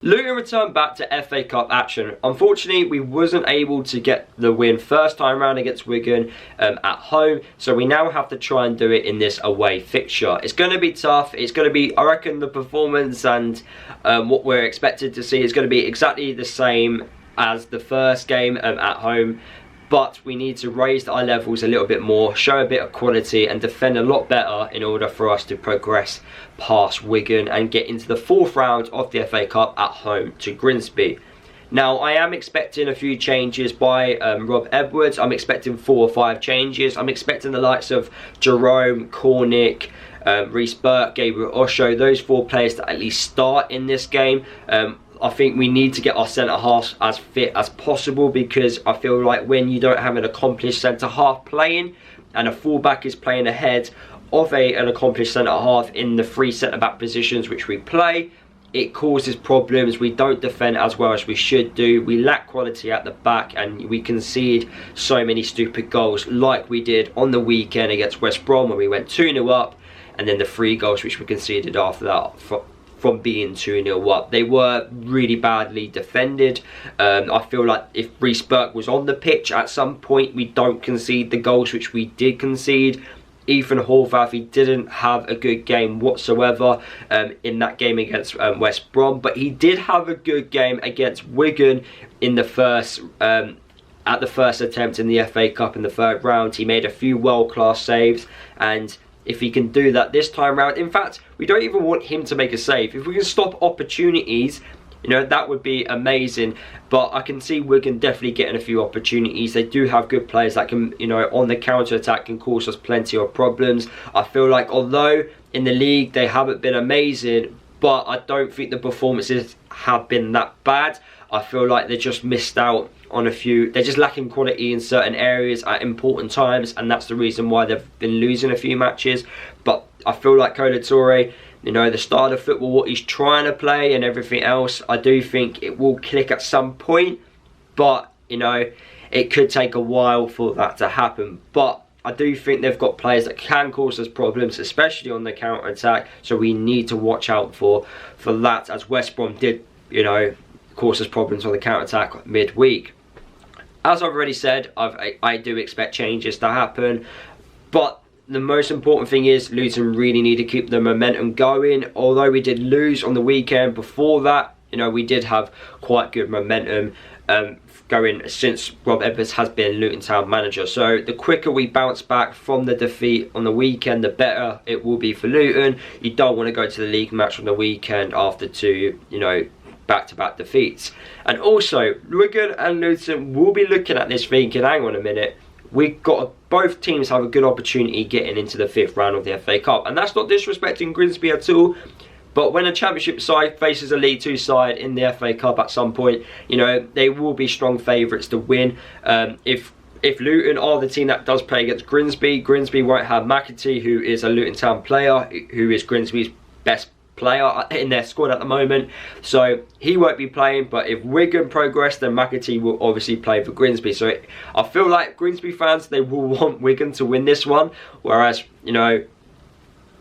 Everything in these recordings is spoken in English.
Luton returned back to FA Cup action. Unfortunately, we wasn't able to get the win first time round against Wigan at home, so we now have to try and do it in this away fixture. It's going to be tough. It's going to be, I reckon, the performance and what we're expected to see is going to be exactly the same as the first game at home. But we need to raise our levels a little bit more, show a bit of quality and defend a lot better in order for us to progress past Wigan and get into the fourth round of the FA Cup at home to Greenscreens. Now, I am expecting a few changes by Rob Edwards. I'm expecting 4 or 5 changes. I'm expecting the likes of Jerome, Cornick, Reece Burke, Gabriel Osho, those 4 players to at least start in this game. I think we need to get our centre-halves as fit as possible, because I feel like when you don't have an accomplished centre-half playing and a full-back is playing ahead of an accomplished centre-half in the 3 centre-back positions which we play, it causes problems. We don't defend as well as we should do. We lack quality at the back and we concede so many stupid goals like we did on the weekend against West Brom when we went 2-0 up, and then the 3 goals which we conceded after that from being 2-0 up. They were really badly defended. I feel like if Reece Burke was on the pitch at some point, we don't concede the goals which we did concede. Ethan Horvath, he didn't have a good game whatsoever in that game against West Brom, but he did have a good game against Wigan in the first at the first attempt in the FA Cup in the 3rd round. He made a few world-class saves, and if he can do that this time round, in fact, we don't even want him to make a save. If we can stop opportunities, you know, that would be amazing. But I can see Wigan definitely getting a few opportunities. They do have good players that can, you know, on the counter-attack can cause us plenty of problems. I feel like although in the league they haven't been amazing, but I don't think the performances have been that bad. I feel like they just missed out on a few. They're just lacking quality in certain areas at important times, and that's the reason why they've been losing a few matches. But I feel like Kolo, you know, the style of football, what he's trying to play and everything else, I do think it will click at some point, but you know, it could take a while for that to happen. But I do think they've got players that can cause us problems, especially on the counter-attack, so we need to watch out for that, as West Brom did, you know, cause us problems on the counter-attack midweek. As I've already said, I do expect changes to happen, but the most important thing is Luton really need to keep the momentum going. Although we did lose on the weekend, before that, you know, we did have quite good momentum going since Rob Edwards has been Luton Town manager. So the quicker we bounce back from the defeat on the weekend, the better it will be for Luton. You don't want to go to the league match on the weekend after 2, you know, back-to-back defeats. And also, Wigan and Luton will be looking at this thinking, hang on a minute, both teams have a good opportunity getting into the 5th round of the FA Cup. And that's not disrespecting Greenscreens at all, but when a Championship side faces a League 2 side in the FA Cup at some point, you know, they will be strong favourites to win. If Luton are the team that does play against Greenscreens won't have McAtee, who is a Luton Town player, who is Greenscreens' best player in their squad at the moment, so he won't be playing. But if Wigan progress, then McAtee will obviously play for Greenscreens. So I feel like Greenscreens fans, they will want Wigan to win this one, whereas, you know,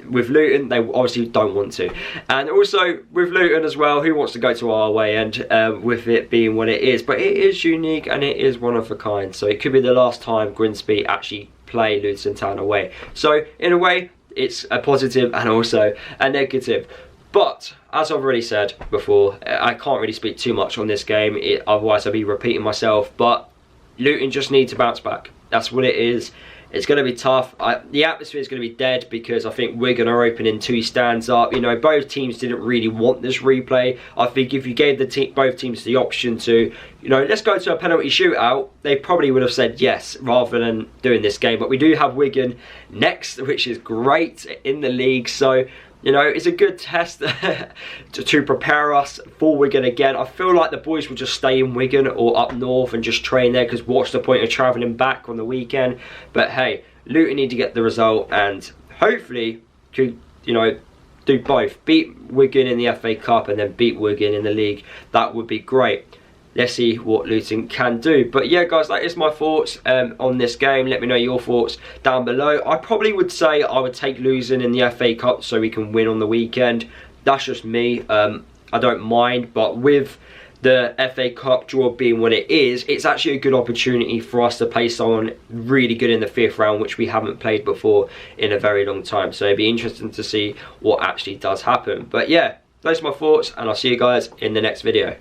with Luton, they obviously don't want to. And also with Luton as well, who wants to go to our away end with it being what it is? But it is unique and it is one of a kind, so it could be the last time Greenscreens actually play Luton Town away. So in a way, it's a positive and also a negative. But as I've already said before, I can't really speak too much on this game, otherwise I'll be repeating myself. But Luton just need to bounce back. That's what it is. It's going to be tough. The atmosphere is going to be dead because I think Wigan are opening 2 stands up. You know, both teams didn't really want this replay. I think if you gave both teams the option to, you know, let's go to a penalty shootout, they probably would have said yes rather than doing this game. But we do have Wigan next, which is great in the league. So, you know, it's a good test to prepare us for Wigan again. I feel like the boys will just stay in Wigan or up north and just train there, because what's the point of travelling back on the weekend? But hey, Luton need to get the result and hopefully could, you know, do both. Beat Wigan in the FA Cup and then beat Wigan in the league. That would be great. Let's see what Luton can do. But yeah, guys, that is my thoughts on this game. Let me know your thoughts down below. I probably would say I would take Luton in the FA Cup so we can win on the weekend. That's just me. I don't mind, but with the FA Cup draw being what it is, it's actually a good opportunity for us to play someone really good in the 5th round, which we haven't played before in a very long time. So it'd be interesting to see what actually does happen. But yeah, those are my thoughts, and I'll see you guys in the next video.